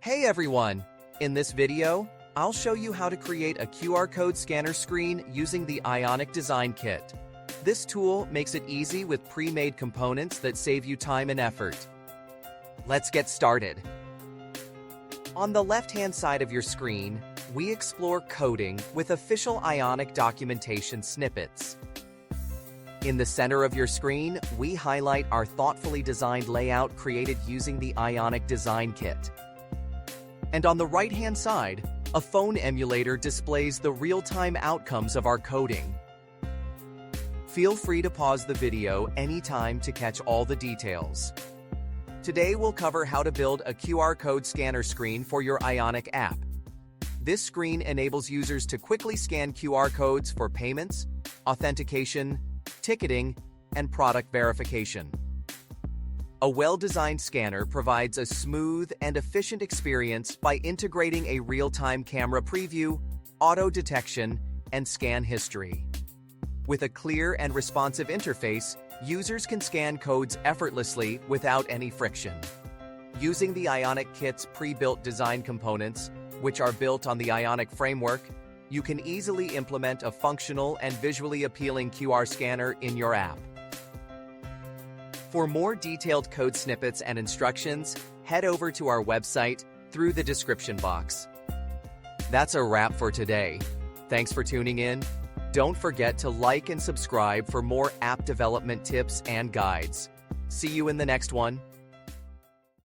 Hey everyone! In this video, I'll show you how to create a QR code scanner screen using the Ionic Design Kit. This tool makes it easy with pre-made components that save you time and effort. Let's get started. On the left-hand side of your screen, we explore coding with official Ionic documentation snippets. In the center of your screen, we highlight our thoughtfully designed layout created using the Ionic Design Kit. And on the right-hand side, a phone emulator displays the real-time outcomes of our coding. Feel free to pause the video anytime to catch all the details. Today we'll cover how to build a QR code scanner screen for your Ionic app. This screen enables users to quickly scan QR codes for payments, authentication, ticketing, and product verification. A well-designed scanner provides a smooth and efficient experience by integrating a real-time camera preview, auto detection, and scan history. With a clear and responsive interface, users can scan codes effortlessly without any friction. Using the Ionic Kit's pre-built design components, which are built on the Ionic framework, you can easily implement a functional and visually appealing QR scanner in your app. For more detailed code snippets and instructions, head over to our website through the description box. That's a wrap for today. Thanks for tuning in. Don't forget to like and subscribe for more app development tips and guides. See you in the next one.